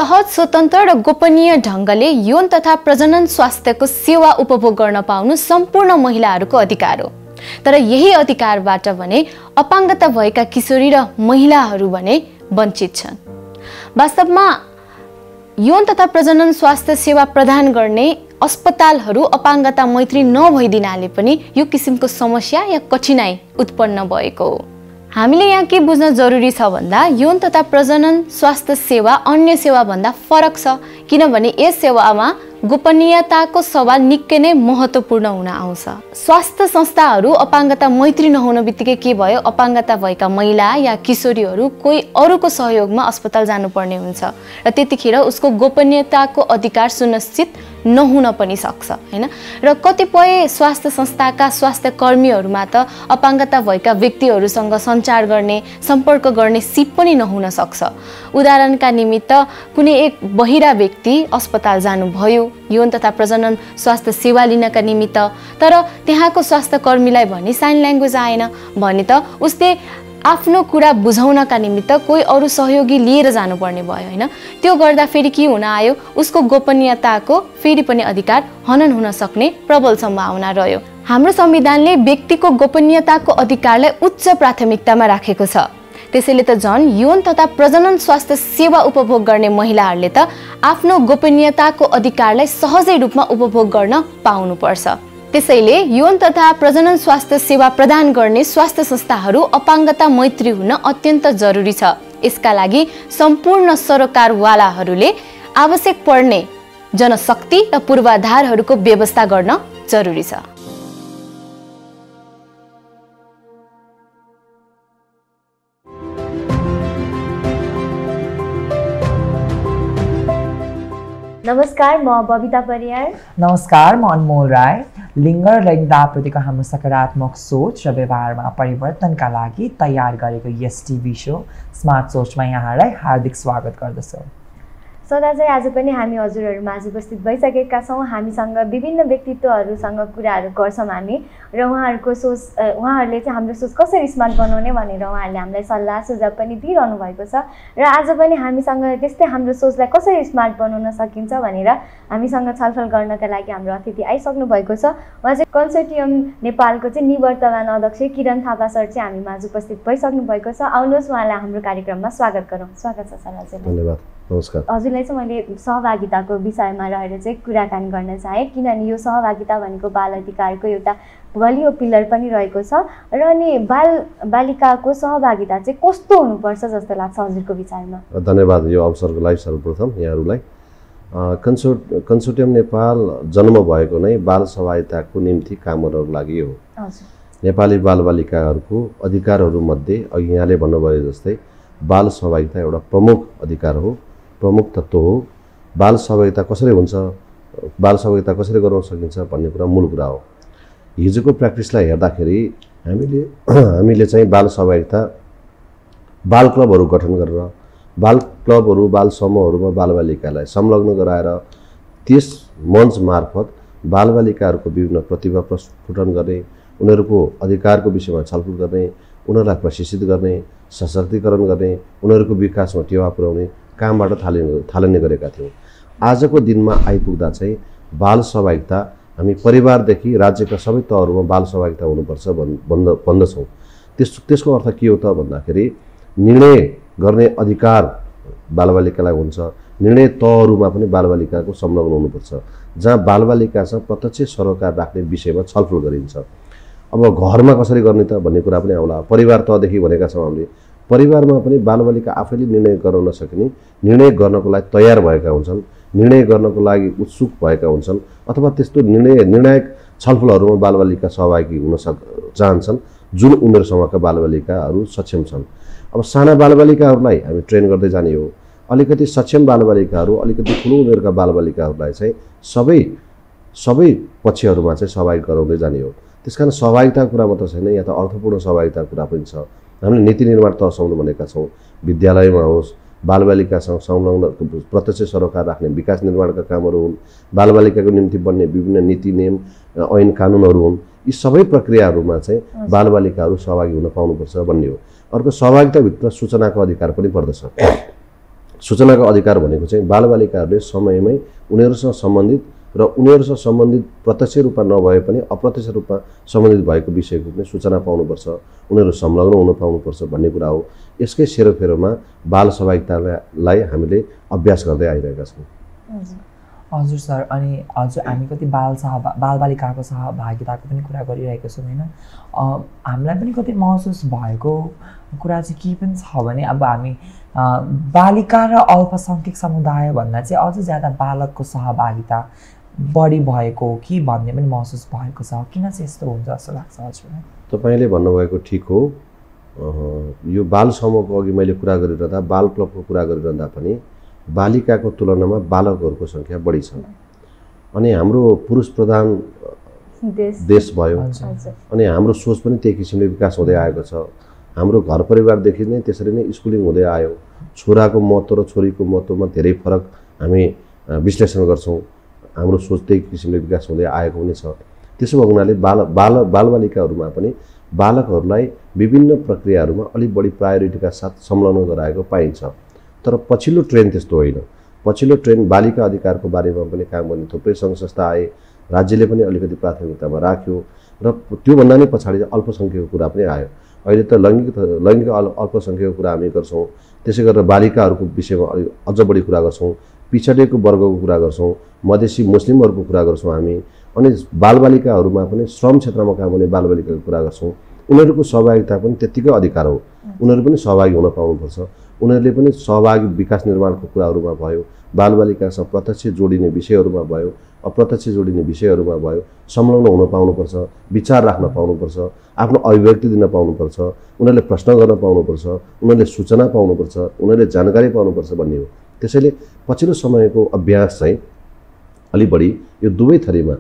सहज, स्वतन्त्र र गोपनीय ढङ्गले यौन तथा प्रजनन स्वास्थ्यको सेवा उपभोग गर्न पाउनु सम्पूर्ण महिलाहरूको अधिकार हो। तर यही अधिकारबाट भने अपाङ्गता भएका किशोरी र महिलाहरू भने वञ्चित छन्। वास्तवमा यौन तथा प्रजनन स्वास्थ्य सेवा प्रदान गर्ने अस्पतालहरू अपाङ्गता मैत्री नभइदिनाले पनि यो किसिमको समस्या या कठिनाइ उत्पन्न भएको हो। हामीले यहाँ के बुझ्न जरुरी छ भन्दा यौन तथा प्रजनन स्वास्थ्य सेवा अन्य सेवा भन्दा फरक छ, किनभने यस सेवामा गोपनीयताको सवाल निकै नै महत्त्वपूर्ण हुन आउँछ। स्वास्थ्य संस्थाहरू अपाङ्गता मैत्री नहुन बित्तिकै के भयो, अपाङ्गता भएका महिला या किशोरीहरू कोही अरूको सहयोगमा अस्पताल जानुपर्ने हुन्छ र त्यतिखेर उसको गोपनीयताको अधिकार सुनिश्चित नहुन पनि सक्छ हैन। र कतिपय स्वास्थ्य संस्थाका स्वास्थ्य कर्मीहरूमा त अपाङ्गता भएका व्यक्तिहरूसँग सञ्चार गर्ने, सम्पर्क गर्ने सिप पनि नहुन सक्छ। उदाहरणका निमित्त कुनै एक बहिरा व्यक्ति अस्पताल जानुभयो यौन तथा प्रजनन स्वास्थ्य सेवा लिनका निमित्त, तर त्यहाँको स्वास्थ्य कर्मीलाई भने साइन ल्याङ्ग्वेज आएन भने त उसले आफ्नो कुरा बुझाउनका निमित्त कोही अरू सहयोगी लिएर जानुपर्ने भयो हैन। त्यो गर्दा फेरि के हुन आयो, उसको गोपनीयताको फेरि पनि अधिकार हनन हुन सक्ने प्रबल सम्भावना रह्यो। हाम्रो संविधानले व्यक्तिको गोपनीयताको अधिकारलाई उच्च प्राथमिकतामा राखेको छ। त्यसैले त झन् यौन तथा प्रजनन स्वास्थ्य सेवा उपभोग गर्ने महिलाहरूले त आफ्नो गोपनीयताको अधिकारलाई सहजै रूपमा उपभोग गर्न पाउनुपर्छ। त्यसैले यौन तथा प्रजनन स्वास्थ्य सेवा प्रदान गर्ने स्वास्थ्य संस्थाहरू अपाङ्गता मैत्री हुन अत्यन्त जरुरी छ। यसका लागि सम्पूर्ण सरकारवालाहरूले आवश्यक पर्ने जनशक्ति र पूर्वाधारहरूको व्यवस्था गर्न जरुरी छ। नमस्कार, म बबिता परियार। नमस्कार, म अनमोल राय। लिङ्ग र लैङ्गिकताप्रतिको हाम्रो सकारात्मक सोच र व्यवहारमा परिवर्तनका लागि तयार गरेको यस टिभी शो स्मार्ट सोचमा यहाँलाई हार्दिक स्वागत गर्दछौँ। सदा चाहिँ आज पनि हामी हजुरहरू माझ उपस्थित भइसकेका छौँ। हामीसँग विभिन्न व्यक्तित्वहरूसँग कुराहरू गर्छौँ हामी र उहाँहरूले चाहिँ हाम्रो सोच कसरी स्मार्ट बनाउने भनेर उहाँहरूले हामीलाई सल्लाह सुझाव पनि दिइरहनु भएको छ र आज पनि हामीसँग त्यस्तै हाम्रो सोचलाई कसरी स्मार्ट बनाउन सकिन्छ भनेर हामीसँग छलफल गर्नका लागि हाम्रो अतिथि आइसक्नु भएको छ। उहाँ चाहिँ कन्सोर्टियम नेपालको चाहिँ निवर्तमान अध्यक्ष किरण थापा सर चाहिँ हामी माझ उपस्थित भइसक्नु भएको छ। आउनुहोस् उहाँलाई हाम्रो कार्यक्रममा स्वागत गरौँ। स्वागत छ सर। धन्यवाद। नमस्कार। हजुरलाई चाहिँ मैले सहभागिताको विषयमा रहेर चाहिँ कुराकानी गर्न चाहेँ, किनभने यो सहभागिता भनेको बाल अधिकारको एउटा बलियो पिलर पनि रहेको छ र अनि बालिकाको सहभागिता चाहिँ कस्तो हुनुपर्छ जस्तो लाग्छ हजुरको विचारमा? धन्यवाद यो अवसरको लागि सर्वप्रथम यहाँहरूलाई। कन्सोर्टियम नेपाल जन्म भएको नै बाल सहभागिताको निम्ति काम गर्नको लागि हो। नेपाली बालबालिकाहरूको अधिकारहरूमध्ये अघि यहाँले भन्नुभयो जस्तै बाल सहभागिता एउटा प्रमुख अधिकार हो, प्रमुख तत्त्व हो। बाल सहभागिता कसरी हुन्छ, बाल सहभागिता कसरी गराउन सकिन्छ भन्ने कुरा मूल कुरा हो। हिजोको प्र्याक्टिसलाई हेर्दाखेरि हामीले चाहिँ बाल सहभागिता बाल क्लबहरू गठन गरेर बाल क्लबहरू बाल समूहहरूमा बालबालिकालाई संलग्न गराएर त्यस मञ्च मार्फत बालबालिकाहरूको विभिन्न प्रतिभा प्रस्फुटन गर्ने, उनीहरूको अधिकारको विषयमा छलफल गर्ने, उनीहरूलाई प्रशिक्षित गर्ने, सशक्तिकरण गर्ने, उनीहरूको विकासमा टेवा पुर्याउने कामबाट थालनी गरेका थियौँ। आजको दिनमा आइपुग्दा चाहिँ बाल सहभागिता हामी परिवारदेखि राज्यका सबै तहहरूमा बाल सहभागिता हुनुपर्छ भन्दछौँ। त्यसको अर्थ के हो त भन्दाखेरि निर्णय गर्ने अधिकार बालबालिकालाई हुन्छ, निर्णय तहहरूमा पनि बालबालिकाको संलग्न हुनुपर्छ, जहाँ बालबालिकासँग प्रत्यक्ष सरोकार राख्ने विषयमा छलफल गरिन्छ। अब घरमा कसरी गर्ने त भन्ने कुरा पनि आउला। परिवार तहदेखि भनेका छौँ हामीले। परिवारमा पनि बालबालिका आफैले निर्णय गर्न नसक्ने, निर्णय गर्नको लागि तयार भएका हुन्छन्, निर्णय गर्नको लागि उत्सुक भएका हुन्छन्, अथवा त्यस्तो निर्णायक छलफलहरूमा बालबालिका सहभागी हुन चाहन्छन् जुन उमेरसम्मका बालबालिकाहरू सक्षम छन्। अब साना बालबालिकाहरूलाई हामी ट्रेन गर्दै जाने हो। अलिकति सक्षम बालबालिकाहरू, अलिकति ठुलो उमेरका बालबालिकाहरूलाई चाहिँ सबै पक्षहरूमा चाहिँ सहभागी गराउँदै जाने हो। त्यसकारण सहभागिताको कुरा मात्र छैन, यहाँ त अर्थपूर्ण सहभागिताको कुरा पनि छ। हामीले नीति निर्माण तहसम्म भनेका छौँ, विद्यालयमा होस्, बालबालिकासँग संलग्न प्रत्यक्ष सरोकार राख्ने विकास निर्माणका कामहरू हुन्, बालबालिकाको निम्ति बन्ने विभिन्न नीति नियम ऐन कानुनहरू हुन्, यी सबै प्रक्रियाहरूमा चाहिँ बालबालिकाहरू सहभागी हुन पाउनुपर्छ भन्ने हो। अर्को सहभागिताभित्र सूचनाको अधिकार पनि पर्दछ। सूचनाको अधिकार भनेको चाहिँ बालबालिकाहरूले समयमै उनीहरूसँग सम्बन्धित र उनीहरूसँग सम्बन्धित प्रत्यक्ष रूपमा नभए पनि अप्रत्यक्ष रूपमा सम्बन्धित भएको विषयको पनि सूचना पाउनुपर्छ, उनीहरू संलग्न हुन पाउनुपर्छ भन्ने कुरा हो। यसकै सेरोफेरोमा बाल सहभागितालाई हामीले अभ्यास गर्दै आइरहेका छौँ। हजुर सर, अनि हजुर हामी कति बालबालिकाको सहभागिताको पनि कुरा गरिरहेको छौँ होइन। हामीलाई पनि कति महसुस भएको कुरा चाहिँ के पनि छ भने अब हामी बालिका र अल्पसङ्ख्यक समुदाय भन्दा चाहिँ अझ ज्यादा बालकको सहभागिता बढी भएको हो कि भन्ने पनि महसुस भएको छ। किन चाहिँ यस्तो हुन्छ जस्तो लाग्छ हजुरलाई? तपाईँले भन्नुभएको ठिक हो। यो बाल समूहको अघि मैले कुरा गरिरहँदा बाल क्लबको कुरा गरिरहँदा पनि बालिकाको तुलनामा बालकहरूको सङ्ख्या बढी छ। अनि हाम्रो पुरुष प्रधान देश भयो अनि हाम्रो सोच पनि त्यही किसिमले विकास हुँदै आएको छ। हाम्रो घर परिवारदेखि नै त्यसरी नै स्कुलिङ हुँदै आयो। छोराको महत्त्व र छोरीको महत्त्वमा धेरै फरक हामी विश्लेषण गर्छौँ। हाम्रो सोच त्यही किसिमले विकास हुँदै आएको पनि छ। त्यसो भएको हुनाले बालबालिकाहरूमा पनि बालकहरूलाई विभिन्न प्रक्रियाहरूमा अलिक बढी प्रायोरिटीका साथ संलग्न गराएको पाइन्छ। तर पछिल्लो ट्रेन्ड त्यस्तो होइन। पछिल्लो ट्रेन्ड बालिका अधिकारको बारेमा पनि काम गर्ने थुप्रै सङ्घ संस्था आए, राज्यले पनि अलिकति प्राथमिकतामा राख्यो र त्योभन्दा नै पछाडि अल्पसङ्ख्यकको कुरा पनि आयो। अहिले त लैङ्गिक अल्पसङ्ख्यकको कुरा हामी गर्छौँ, त्यसै गरेर बालिकाहरूको विषयमा अझ बढी कुरा गर्छौँ, पिछडिएको वर्गको कुरा गर्छौँ, मधेसी मुस्लिमहरूको कुरा गर्छौँ हामी। अनि बालबालिकाहरूमा पनि श्रम क्षेत्रमा काम गर्ने बालबालिकाको कुरा गर्छौँ। उनीहरूको सहभागिता पनि त्यत्तिकै अधिकार हो। उनीहरू पनि सहभागी हुन पाउनुपर्छ। उनीहरूले पनि सहभागी विकास निर्माणको कुराहरूमा भयो, बालबालिकासँग प्रत्यक्ष जोडिने विषयहरूमा भयो, अप्रत्यक्ष जोडिने विषयहरूमा भयो, संलग्न हुन पाउनुपर्छ, विचार राख्न पाउनुपर्छ, आफ्नो अभिव्यक्ति दिन पाउनुपर्छ, उनीहरूले प्रश्न गर्न पाउनुपर्छ, उनीहरूले सूचना पाउनुपर्छ, उनीहरूले जानकारी पाउनुपर्छ भन्ने हो। त्यसैले पछिल्लो समयको अभ्यास चाहिँ अलि बढी यो दुवै थरीमा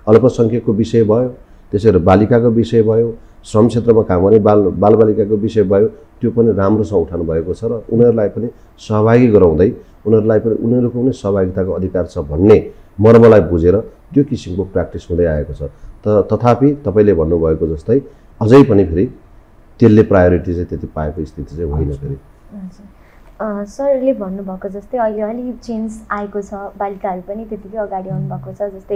अल्पसङ्ख्यकको विषय भयो, त्यसै गरी बालिकाको विषय भयो, श्रम क्षेत्रमा काम गर्ने बालबालिकाको विषय भयो, त्यो पनि राम्रोसँग उठाउनु भएको छ र उनीहरूलाई पनि सहभागी गराउँदै उनीहरूको पनि सहभागिताको अधिकार छ भन्ने मर्मलाई बुझेर त्यो किसिमको प्र्याक्टिस हुँदै आएको छ। तथापि तपाईँले भन्नुभएको जस्तै अझै पनि फेरि त्यसले प्रायोरिटी चाहिँ त्यति पाएको स्थिति चाहिँ होइन फेरि। सरले भन्नुभएको जस्तै अहिले अलिक चेन्ज आएको छ, बालिकाहरू पनि त्यतिकै अगाडि आउनुभएको छ, जस्तै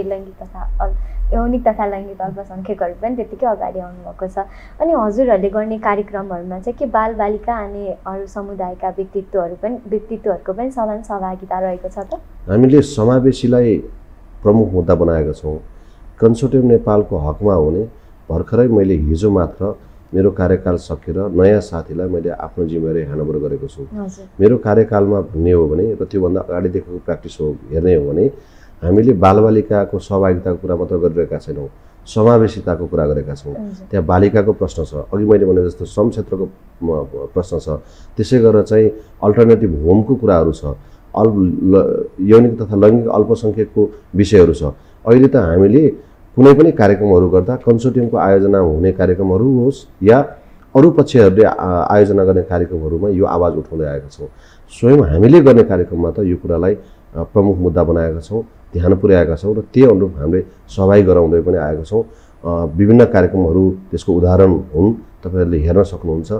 यौनिक तथा लैङ्गिक अल्पसङ्ख्यकहरू पनि त्यतिकै अगाडि आउनुभएको छ। अनि हजुरहरूले गर्ने कार्यक्रमहरूमा चाहिँ के बालबालिका अनि अरू समुदायका व्यक्तित्वहरूको पनि समान सहभागिता रहेको छ त? हामीले समावेशीलाई प्रमुख मुद्दा बनाएका छौँ। कन्सोर्टियम नेपालको हकमा हुने भर्खरै मैले हिजो मात्र मेरो कार्यकाल सकेर नयाँ साथीलाई मैले आफ्नो जिम्मेवारी ह्यान्डओभर गरेको छु। मेरो कार्यकालमा भन्ने हो भने र त्योभन्दा अगाडिदेखिको प्र्याक्टिस हो हेर्ने हो भने हामीले बालबालिकाको सहभागिताको कुरा मात्र गरिरहेका छैनौँ, समावेशिताको कुरा गरेका छौँ। त्यहाँ बालिकाको प्रश्न छ, अघि मैले भने जस्तो श्रम क्षेत्रको प्रश्न छ, त्यसै गरेर चाहिँ अल्टरनेटिभ होमको कुराहरू छ, यौनिक तथा लैङ्गिक अल्पसङ्ख्यकको विषयहरू छ। अहिले त हामीले कुनै पनि कार्यक्रमहरू गर्दा कन्सोर्टियमको आयोजना हुने कार्यक्रमहरू होस् या अरू पक्षहरूले आयोजना गर्ने कार्यक्रमहरूमा यो आवाज उठाउँदै आएका छौँ। स्वयं हामीले गर्ने कार्यक्रममा त यो कुरालाई प्रमुख मुद्दा बनाएका छौँ, ध्यान पुर्याएका छौँ र त्यही अनुरूप हामीले सहभागी गराउँदै पनि आएका छौँ। विभिन्न कार्यक्रमहरू त्यसको उदाहरण हुन्, तपाईँहरूले हेर्न सक्नुहुन्छ।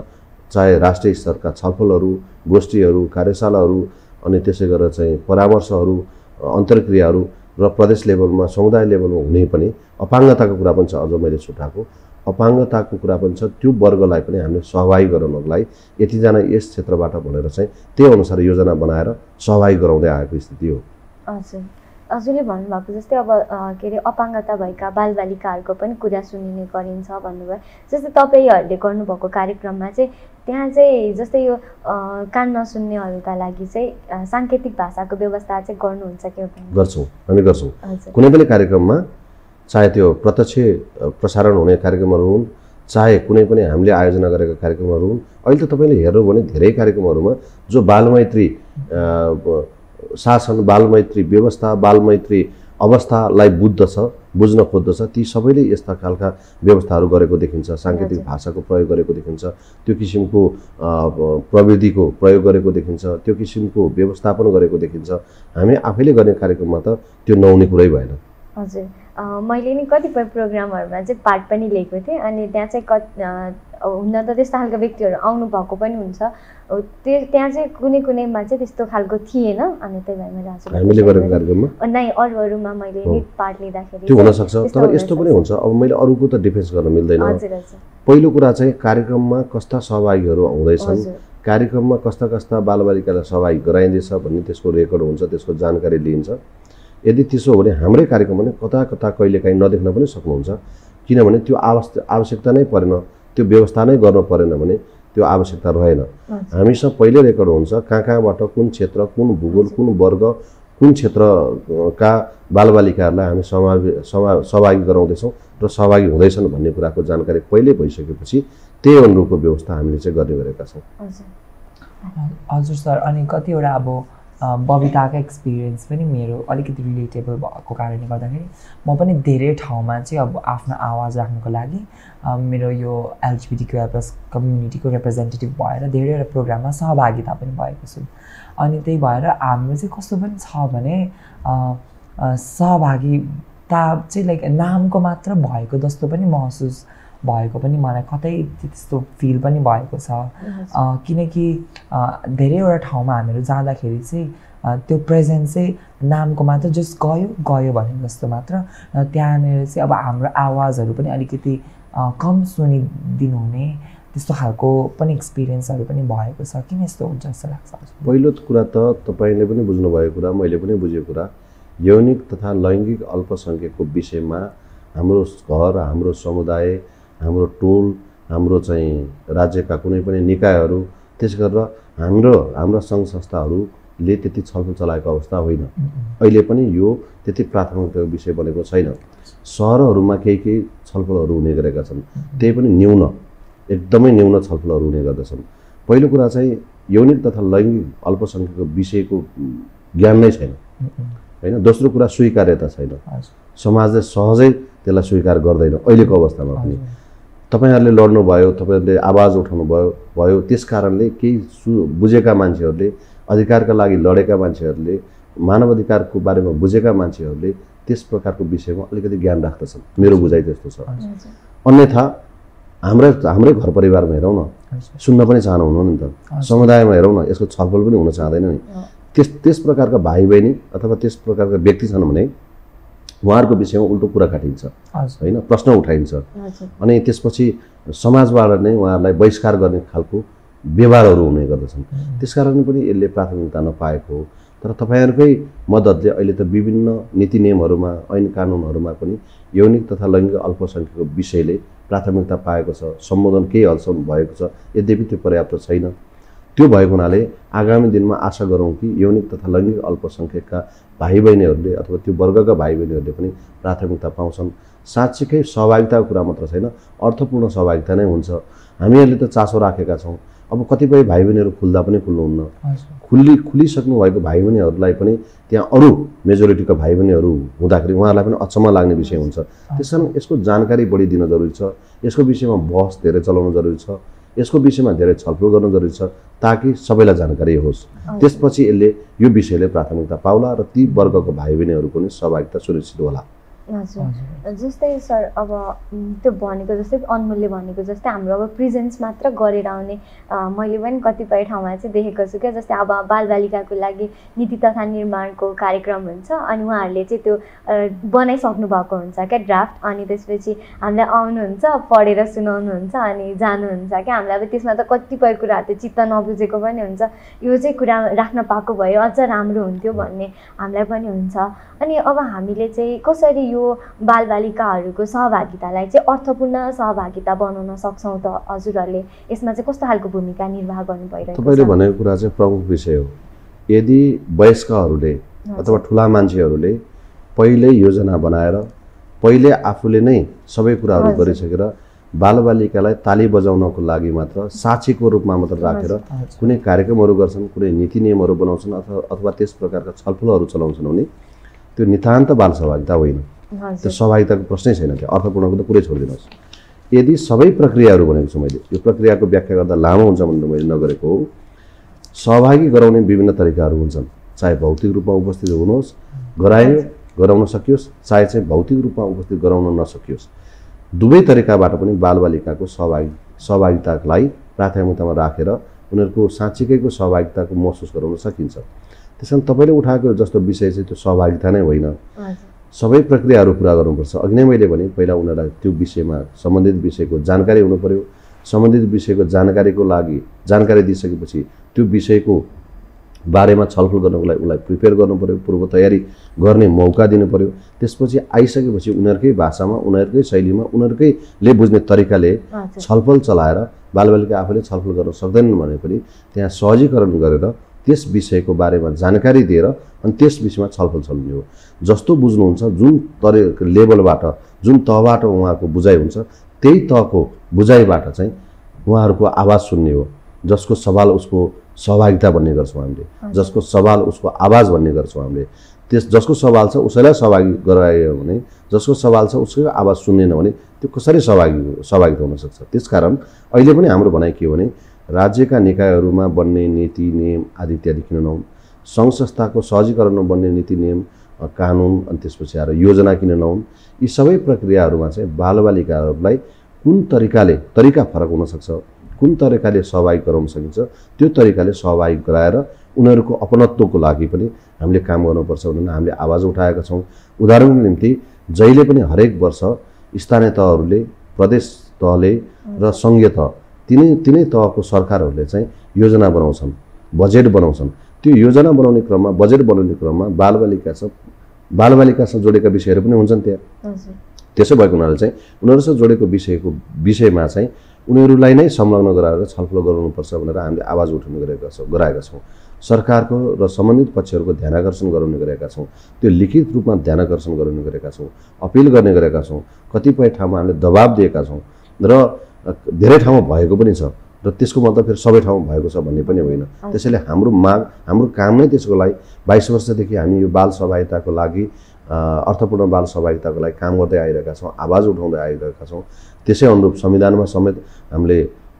चाहे राष्ट्रिय स्तरका छलफलहरू, गोष्ठीहरू, कार्यशालाहरू, अनि त्यसै गरेर चाहिँ परामर्शहरू, अन्तर्क्रियाहरू र प्रदेश लेभलमा समुदाय लेभलमा हुने पनि अपाङ्गताको कुरा पनि छ। अझ मैले छुटाएको अपाङ्गताको कुरा पनि छ। त्यो वर्गलाई पनि हामीले सहभागी गराउनको लागि यतिजना यस क्षेत्रबाट भनेर चाहिँ त्यही अनुसार योजना बनाएर सहभागी गराउँदै आएको स्थिति हो। हजुर, हजुरले भन्नुभएको जस्तै अब के अरे अपाङ्गता भएका बालबालिकाहरूको पनि कुरा सुनिने गरिन्छ भन्नुभयो। जस्तै तपाईँहरूले गर्नुभएको कार्यक्रममा चाहिँ त्यहाँ चाहिँ जस्तै यो कान नसुन्नेहरूका लागि चाहिँ साङ्केतिक भाषाको व्यवस्था चाहिँ गर्नुहुन्छ कि? गर्छौँ, हामी गर्छौँ। कुनै पनि कार्यक्रममा चाहे त्यो प्रत्यक्ष प्रसारण हुने कार्यक्रमहरू हुन्, चाहे कुनै पनि हामीले आयोजना गरेका कार्यक्रमहरू हुन्। अहिले त तपाईँले हेर्नु भने धेरै कार्यक्रमहरूमा जो बालमैत्री शासन, बालमैत्री व्यवस्था, बालमैत्री अवस्थालाई बुझ्न खोज्दछ, ती सबैले यस्ता खालका व्यवस्थाहरू गरेको देखिन्छ। साङ्केतिक भाषाको प्रयोग गरेको देखिन्छ, त्यो किसिमको प्रविधिको प्रयोग गरेको देखिन्छ, त्यो किसिमको व्यवस्थापन गरेको देखिन्छ। हामी आफैले गर्ने कार्यक्रममा त त्यो नहुने कुरै भएन। हजुर मैले नि कतिपय प्रोग्रामहरूमा चाहिँ पार्ट पनि लिएको थिएँ अनि त्यहाँ चाहिँ हुन त त्यस्तो खालको व्यक्तिहरू आउनु भएको पनि हुन्छ त्यहाँ चाहिँ कुनैमा चाहिँ त्यस्तो खालको थिएन अनि त्यही भएर मैले हजुर हामीले गरेको कार्यक्रममा नै अरूमा मैले नि पार्ट लिँदाखेरि त्यो हुन सक्छ तर यस्तो पनि हुन्छ अब मैले अरूको त डिफेन्स गर्न मिल्दैन हजुर हजुर पहिलो कुरा चाहिँ कार्यक्रममा कस्ता सहभागीहरू हुँदैछन् कार्यक्रममा कस्ता कस्ता बालबालिकालाई सहभागी गराइँदैछ भन्ने त्यसको रेकर्ड हुन्छ त्यसको जानकारी लिइन्छ यदि त्यसो हो भने हाम्रै कार्यक्रम भने कता कता कहिलेकाहीँ नदेख्न पनि सक्नुहुन्छ किनभने त्यो आवश्यकता नै परेन त्यो व्यवस्था नै गर्नु परेन भने त्यो आवश्यकता रहेन हामीसँग पहिले रेकर्ड हुन्छ कहाँबाट कुन क्षेत्र कुन भूगोल कुन वर्ग कुन क्षेत्रका बालबालिकाहरूलाई हामी सहभागी गराउँदैछौँ र सहभागी हुँदैछन् भन्ने कुराको जानकारी पहिले भइसकेपछि त्यही अनुरूपको व्यवस्था हामीले चाहिँ गर्ने गरेका छौँ हजुर सर अनि कतिवटा अब बबिताको एक्सपिरियन्स पनि मेरो अलिकति रिलेटेबल भएको कारणले गर्दाखेरि म पनि धेरै ठाउँमा चाहिँ अब आफ्नो आवाज राख्नको लागि मेरो यो LGBTQI+ कम्युनिटीको रिप्रेजेन्टेटिभ भएर धेरैवटा प्रोग्राममा सहभागिता पनि भएको छु अनि त्यही भएर हाम्रो चाहिँ कस्तो पनि छ भने सहभागिता चाहिँ लाइक नामको मात्र भएको जस्तो पनि महसुस भएको पनि मलाई कतै त्यस्तो फिल पनि भएको छ किनकि धेरैवटा ठाउँमा हामीहरू जाँदाखेरि चाहिँ त्यो प्रेजेन्स चाहिँ नामको मात्र जस्ट गयो भने जस्तो मात्र त्यहाँनिर चाहिँ अब हाम्रो आवाजहरू पनि अलिकति कम सुनिदिनु हुने त्यस्तो खालको पनि एक्सपिरियन्सहरू पनि भएको छ किन यस्तो हुन्छ जस्तो लाग्छ पहिलो कुरा त तपाईँले पनि बुझ्नुभएको कुरा मैले पनि बुझेको कुरा यौनिक तथा लैङ्गिक अल्पसङ्ख्यकको विषयमा हाम्रो घर हाम्रो समुदाय हाम्रो टोल हाम्रो चाहिँ राज्यका कुनै पनि निकायहरू त्यस गरेर हाम्रा सङ्घ संस्थाहरूले त्यति छलफल चलाएको अवस्था होइन अहिले पनि यो त्यति प्राथमिकताको विषय बनेको छैन सहरहरूमा केही छलफलहरू हुने गरेका छन् त्यही पनि न्यून एकदमै न्यून छलफलहरू हुने गर्दछन् पहिलो कुरा चाहिँ यौनिक तथा लैङ्गिक अल्पसङ्ख्यकको विषयको ज्ञान नै छैन हैन दोस्रो कुरा स्वीकार्यता छैन समाजले सहजै त्यसलाई स्वीकार गर्दैन अहिलेको अवस्थामा पनि तपाईहरुले लड्नु भयो तपाईहरुले आवाज उठाउनु भयो त्यस कारणले केही बुझेका मान्छेहरुले अधिकारका लागि लडेका मान्छेहरुले मानव अधिकारको बारेमा बुझेका मान्छेहरुले त्यस प्रकारको विषयमा अलिकति ज्ञान राख्दछन् मेरो बुझाइ त्यस्तो छ अन्यथा हाम्रै घर परिवारमा हेरौँ न सुन्न पनि चाहनुहुन्न नि त समुदायमा हेरौँ न यसको छलफल पनि हुन चाहदैन नि त्यस प्रकारका भाइ बहिनी अथवा त्यस प्रकारका व्यक्ति छन् भने उहाँहरूको विषयमा उल्टो कुरा काटिन्छ हैन प्रश्न उठाइन्छ अनि त्यसपछि समाजबाट नै उहाँहरूलाई बहिष्कार गर्ने खालको व्यवहारहरू हुने गर्दछन् त्यसकारण पनि यसले प्राथमिकता नपाएको हो तर तपाईहरुकै मद्दतले अहिले त विभिन्न नीति नियमहरुमा ऐन कानुनहरुमा पनि यौनिक तथा लैङ्गिक अल्पसङ्ख्यकको विषयले प्राथमिकता पाएको छ सम्बोधन केही हदसम्म भएको छ यद्यपि त्यो पर्याप्त छैन त्यो भएको हुनाले आगामी दिनमा आशा गरौँ कि यौनिक तथा लैङ्गिक अल्पसङ्ख्यकका भाइ बहिनीहरूले अथवा त्यो वर्गका भाइ बहिनीहरूले पनि प्राथमिकता पाउँछन् साँच्चीकै सहभागिताको कुरा मात्र छैन अर्थपूर्ण सहभागिता नै हुन्छ हामीहरूले त चासो राखेका छौँ अब कतिपय भाइ बहिनीहरू खुल्दा पनि खुल्नुहुन्न खुलिसक्नु भएको भाइ बहिनीहरूलाई पनि त्यहाँ अरू मेजोरिटीका भाइ बहिनीहरू हुँदाखेरि उहाँहरूलाई पनि अचम्म लाग्ने विषय हुन्छ त्यसकारण यसको जानकारी बढी दिन जरुरी छ यसको विषयमा बहस धेरै चलाउन जरुरी छ यसको विषयमा धेरै छलफल गर्न जरुरी छ ताकि सबैलाई जानकारी होस् त्यसपछि यसले यो विषयले प्राथमिकता पाउला र ती वर्गको भाइ बहिनीहरूको पनि सहभागिता सुनिश्चित होला हजुर जस्तै सर अब त्यो भनेको जस्तै अनमोलले भनेको जस्तै हाम्रो अब प्रेजेन्स मात्र गरेर आउने मैले पनि कतिपय ठाउँमा चाहिँ देखेको छु क्या जस्तै अब बालबालिकाको लागि नीति तथा निर्माणको कार्यक्रम हुन्छ अनि उहाँहरूले चाहिँ त्यो बनाइसक्नु भएको हुन्छ क्या ड्राफ्ट अनि त्यसपछि हामीलाई आउनुहुन्छ पढेर सुनाउनुहुन्छ अनि जानुहुन्छ क्या हामीलाई अब त्यसमा त कतिपय कुराहरू त चित्त नबुझेको पनि हुन्छ यो चाहिँ कुरा राख्न पाएको भए अझ राम्रो हुन्थ्यो भन्ने हामीलाई पनि हुन्छ अनि अब हामीले चाहिँ कसरी यो बालबालिकाहरूको सहभागितालाई चाहिँ अर्थपूर्ण सहभागिता बनाउन सक्छौँ त हजुरहरूले यसमा चाहिँ कस्तो खालको भूमिका निर्वाह गर्नु भइरहेको छ तपाईले भनेको कुरा चाहिँ प्रमुख विषय हो यदि वयस्कहरूले अथवा ठुला मान्छेहरूले पहिले योजना बनाएर पहिले आफूले नै सबै कुराहरू गरिसकेर बालबालिकालाई ताली बजाउनको लागि मात्र साक्षीको रूपमा मात्र राखेर कुनै कार्यक्रमहरू गर्छन् कुनै नीति नियमहरू बनाउँछन् अथवा त्यस प्रकारका छलफलहरू चलाउँछन् भने त्यो नितान्त बाल सहभागिता होइन त्यो सहभागिताको प्रश्नै छैन त्यो अर्थपूर्णको त कुरै छोडिदिनुहोस् यदि सबै प्रक्रियाहरू भनेको छु मैले यो प्रक्रियाको व्याख्या गर्दा लामो हुन्छ भनेर मैले नगरेको हो सहभागी गराउने विभिन्न तरिकाहरू हुन्छन् चाहे भौतिक रूपमा उपस्थित हुनुहोस् गरायो गराउन सकियोस्, चाहे चाहिँ भौतिक रूपमा उपस्थित गराउन नसकियोस्। दुवै तरिकाबाट पनि बालबालिकाको सहभागितालाई प्राथमिकतामा राखेर उनीहरूको साँच्चीकैको सहभागिताको महसुस गराउन सकिन्छ। त्यसकारण तपाईँले उठाएको जस्तो विषय चाहिँ त्यो सहभागिता नै होइन, सबै प्रक्रियाहरू पुरा गर्नुपर्छ। अघि नै मैले भने पहिला उनीहरूलाई त्यो विषयमा सम्बन्धित विषयको जानकारी हुनु पर्यो। सम्बन्धित विषयको जानकारीको लागि जानकारी दिइसकेपछि त्यो विषयको बारेमा छलफल गर्नको लागि उनलाई प्रिपेयर गर्नु पर्यो, पूर्व तयारी गर्ने मौका दिनु पर्यो। त्यसपछि आइसकेपछि उनीहरूकै भाषामा, उनीहरूकै शैलीमा, उनीहरूकैले बुझ्ने तरिकाले छलफल चलाएर बालबालिका आफैले छलफल गर्न सक्दैनन् भने पनि त्यहाँ सहजीकरण गरेर त्यस विषयको बारेमा जानकारी दिएर अनि त्यस विषयमा छलफल चल्ने हो। जस्तो बुझ्नुहुन्छ, जुन लेभलबाट, जुन तहबाट उहाँको बुझाइ हुन्छ, त्यही तहको बुझाइबाट चाहिँ उहाँहरूको आवाज सुन्ने हो। जसको सवाल उसको सहभागिता भन्ने गर्छौँ हामीले, जसको सवाल उसको आवाज भन्ने गर्छौँ हामीले। जसको सवाल छ उसैलाई सहभागी गरायो भने, जसको सवाल छ उसको आवाज सुन्नेन भने त्यो कसरी सहभागिता हुन सक्छ। त्यसकारण अहिले पनि हाम्रो भनाइ के हो भने राज्यका निकायहरूमा बन्ने नीति नियम आदि इत्यादि किन नहुन्, सङ्घ संस्थाको सहजीकरणमा बन्ने नीति नियम कानुन अनि त्यसपछि आएर योजना किन नहुन्। यी सबै प्रक्रियाहरूमा चाहिँ बालबालिकाहरूलाई कुन तरिका फरक हुनसक्छ, कुन तरिकाले सहभागी गराउन सकिन्छ, त्यो तरिकाले सहभागी गराएर उनीहरूको अपनत्वको लागि पनि हामीले काम गर्नुपर्छ भनेर हामीले आवाज उठाएका छौँ। उदाहरणको निम्ति जहिले पनि हरेक वर्ष स्थानीय तहहरूले, प्रदेश तहले र सङ्घीय तह तिनै तहको सरकारहरूले चाहिँ योजना बनाउँछन्, बजेट बनाउँछन्। त्यो योजना बनाउने क्रममा, बजेट बनाउने क्रममा बालबालिकासँग जोडेका विषयहरू पनि हुन्छन् त्यहाँ। त्यसो भएको हुनाले चाहिँ उनीहरूसँग जोडेको विषयमा चाहिँ उनीहरूलाई नै संलग्न गराएर छलफल गराउनुपर्छ भनेर हामीले आवाज उठाउने गराएका छौँ। सरकारको र सम्बन्धित पक्षहरूको ध्यानाकर्षण गराउने गरेका छौँ। त्यो लिखित रूपमा ध्यानाकर्षण गराउने गरेका छौँ, अपिल गर्ने गरेका छौँ। कतिपय ठाउँमा हामीले दबाब दिएका छौँ र धेरै ठाउँमा भएको पनि छ र त्यसको मतलब फेरि सबै ठाउँमा भएको छ भन्ने पनि होइन। त्यसैले हाम्रो माग, हाम्रो काम नै त्यसको लागि 22 वर्षदेखि हामी यो बाल सहभागिताको लागि, अर्थपूर्ण बाल सहभागिताको लागि काम गर्दै आइरहेका छौँ, आवाज उठाउँदै आइरहेका छौँ। त्यसै अनुरूप संविधानमा समेत हामीले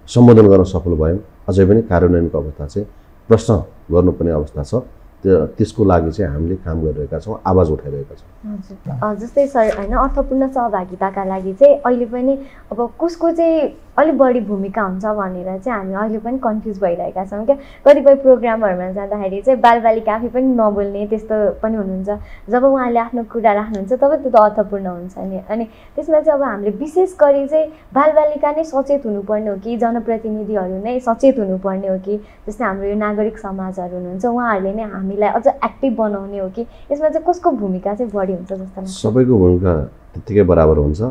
सम्बोधन गर्न सफल भयौँ। अझै पनि कार्यान्वयनको अवस्था चाहिँ प्रश्न गर्नुपर्ने अवस्था छ। त्यसको लागि चाहिँ हामीले काम गरिरहेका छौँ, आवाज उठाइरहेका छौँ। जस्तै सर होइन, अर्थपूर्ण सहभागिताका लागि चाहिँ अहिले पनि अब कसको चाहिँ अलिक बढी भूमिका हुन्छ भनेर चाहिँ हामी अहिले पनि कन्फ्युज भइरहेका छौँ क्या। कतिपय प्रोग्रामहरूमा जाँदाखेरि चाहिँ बालबालिका आफै पनि नबोल्ने त्यस्तो पनि हुनुहुन्छ। जब उहाँले आफ्नो कुरा राख्नुहुन्छ तब त्यो त अर्थपूर्ण हुन्छ नि। अनि त्यसमा चाहिँ अब हामीले विशेष गरी चाहिँ बालबालिका नै सचेत हुनुपर्ने हो कि जनप्रतिनिधिहरू नै सचेत हुनुपर्ने हो कि जस्तै हाम्रो यो नागरिक समाजहरू हुनुहुन्छ उहाँहरूले नै हामीलाई अझ एक्टिभ बनाउने हो कि यसमा चाहिँ कसको भूमिका चाहिँ बढी हुन्छ जस्तो लाग्छ? सबैको भूमिका त्यत्तिकै बराबर हुन्छ।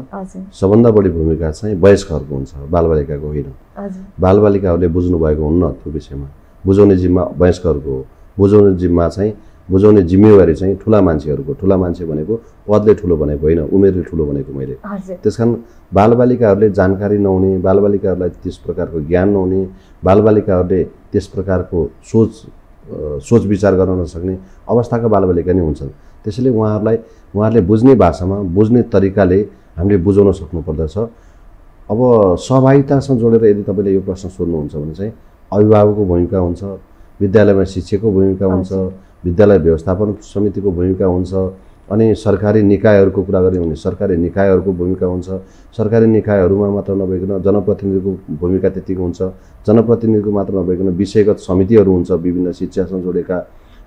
सबभन्दा बढी भूमिका चाहिँ वयस्कहरूको हुन्छ, बालबालिकाको होइन। बालबालिकाहरूले बुझ्नु भएको हुन्न त्यो विषयमा। बुझाउने जिम्मा वयस्कहरूको हो। बुझाउने जिम्मेवारी चाहिँ ठुला मान्छेहरूको। ठुला मान्छे भनेको पदले ठुलो भनेको होइन, उमेरले ठुलो भनेको मैले। त्यसकारण बालबालिकाहरूले जानकारी नहुने, बालबालिकाहरूलाई त्यस प्रकारको ज्ञान नहुने, बालबालिकाहरूले त्यस प्रकारको सोच विचार गर्न नसक्ने अवस्थाका बालबालिका नै हुन्छन्। त्यसैले उहाँहरूले बुझ्ने भाषामा, बुझ्ने तरिकाले हामीले बुझाउन सक्नुपर्दछ। अब सहभागितासँग जोडेर यदि तपाईँले यो प्रश्न सोध्नुहुन्छ भने चाहिँ अभिभावकको भूमिका हुन्छ, विद्यालयमा शिक्षकको भूमिका हुन्छ, विद्यालय व्यवस्थापन समितिको भूमिका हुन्छ, अनि सरकारी निकायहरूको कुरा गऱ्यौँ भने सरकारी निकायहरूको भूमिका हुन्छ। सरकारी निकायहरूमा मात्र नभइकन जनप्रतिनिधिको भूमिका त्यतिको हुन्छ। जनप्रतिनिधिको मात्र नभइकन विषयगत समितिहरू हुन्छ, विभिन्न शिक्षासँग जोडेका,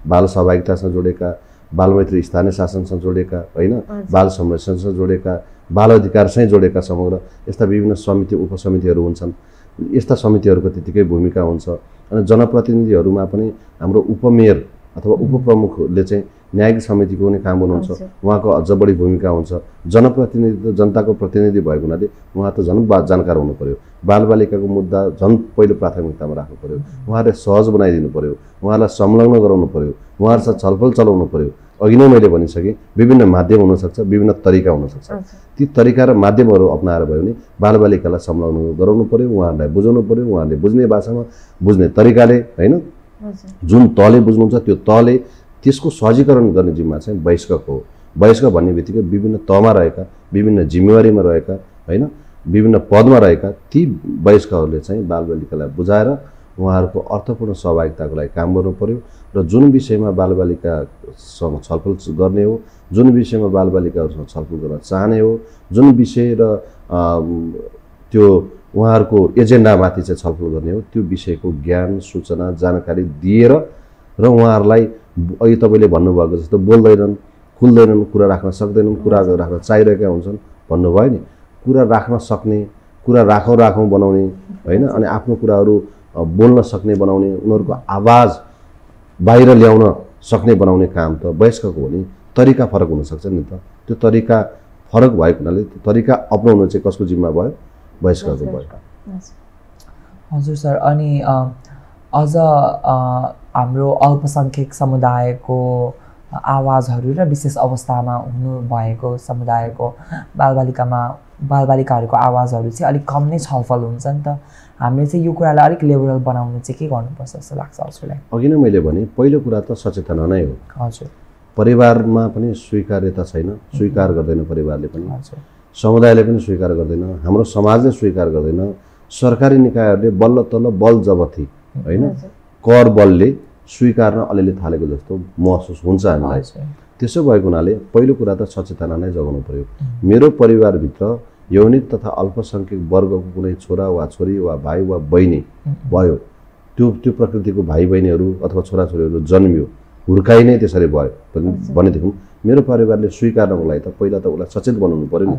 बाल सहभागितासँग जोडेका, बालमैत्री स्थानीय शासनसँग जोडेका, होइन, बाल संरक्षणसँग जोडेका, बाल अधिकारसँग जोडेका समग्र यस्ता विभिन्न समिति उपसमितिहरू हुन्छन्। यस्ता समितिहरूको त्यतिकै भूमिका हुन्छ। अनि जनप्रतिनिधिहरूमा पनि हाम्रो उपमेयर अथवा उपप्रमुखले चाहिँ न्यायिक समितिको पनि काम गर्नुहुन्छ, उहाँको अझ बढी भूमिका हुन्छ। जनप्रतिनिधि त जनताको प्रतिनिधि भएको हुनाले उहाँ त झन् जानकार हुनु पर्यो। बालबालिकाको मुद्दा झन् पहिलो प्राथमिकतामा राख्नु पर्यो। उहाँहरूले सहज बनाइदिनु पर्यो, उहाँहरूलाई संलग्न गराउनु पर्यो, उहाँहरूसँग छलफल चलाउनु पर्यो। अघि नै मैले भनिसकेँ विभिन्न माध्यम हुनसक्छ, विभिन्न तरिका हुनसक्छ। ती तरिका र माध्यमहरू अपनाएर भयो भने बालबालिकालाई संलग्न गराउनु पर्यो, उहाँहरूलाई बुझाउनु पर्यो, उहाँहरूले बुझ्ने भाषामा, बुझ्ने तरिकाले, होइन, जुन तहले बुझ्नुहुन्छ त्यो तहले त्यसको सहजीकरण गर्ने जिम्मा चाहिँ वयस्कको हो। वयस्क भन्ने बित्तिकै विभिन्न तहमा रहेका, विभिन्न जिम्मेवारीमा रहेका, होइन, विभिन्न पदमा रहेका ती वयस्कहरूले चाहिँ बालबालिकालाई बुझाएर उहाँहरूको अर्थपूर्ण सहभागिताको लागि काम गर्नु पर्यो र जुन विषयमा बालबालिकासँग छलफल गर्ने हो, जुन विषयमा बालबालिकाहरूसँग छलफल गर्न चाहने हो, जुन विषय र त्यो उहाँहरूको एजेन्डामाथि चाहिँ छलफल गर्ने हो, त्यो विषयको ज्ञान सूचना जानकारी दिएर र उहाँहरूलाई अहिले तपाईँले भन्नुभएको जस्तो बोल्दैनन्, खुल्दैनन्, कुरा राख्न सक्दैनन्, कुरा राख्न चाहिरहेका हुन्छन् भन्नुभयो नि, कुरा राख्न सक्ने, कुरा राखौँ बनाउने होइन, अनि आफ्नो कुराहरू बोल्न सक्ने बनाउने, उनीहरूको आवाज बाहिर ल्याउन सक्ने बनाउने काम त वयस्कको हो नि। तरिका फरक हुनसक्छ नि त, त्यो तरिका फरक भएको हुनाले त्यो तरिका अपनाउनु चाहिँ कसको जिम्मा भयो? वयस्कको भयो। हजुर सर, अनि अझ हाम्रो अल्पसङ्ख्यक समुदायको आवाजहरू र विशेष अवस्थामा हुनुभएको समुदायको बालबालिकाहरूको आवाजहरू चाहिँ अलिक कम नै छलफल हुन्छ नि त। हामीले चाहिँ यो कुरालाई अलिक लेभरल बनाउनु चाहिँ के गर्नुपर्छ जस्तो लाग्छ हजुरलाई? अघि नै मैले भने पहिलो कुरा त सचेतना नै हो। हजुर, परिवारमा पनि स्वीकार्यता छैन, स्वीकार गर्दैन परिवारले पनि, समुदायले पनि स्वीकार गर्दैन, हाम्रो समाजले स्वीकार गर्दैन, सरकारी निकायहरूले बल्ल तल्ल बल जबती होइन कर बलले स्वीकार्न अलिअलि थालेको जस्तो महसुस हुन्छ हामीलाई। त्यसो भएको हुनाले पहिलो कुरा त सचेतना नै जगाउनु पर्यो। मेरो परिवारभित्र यौनिक तथा अल्पसङ्ख्यक वर्गको कुनै छोरा वा छोरी वा भाइ वा बहिनी भयो, त्यो प्रकृतिको भाइ बहिनीहरू अथवा छोराछोरीहरू जन्मियो, हुर्काइ नै त्यसरी भयो भनेदेखि मेरो परिवारले स्वीकार्नको लागि त पहिला त उसलाई सचेत बनाउनु पर्यो नि,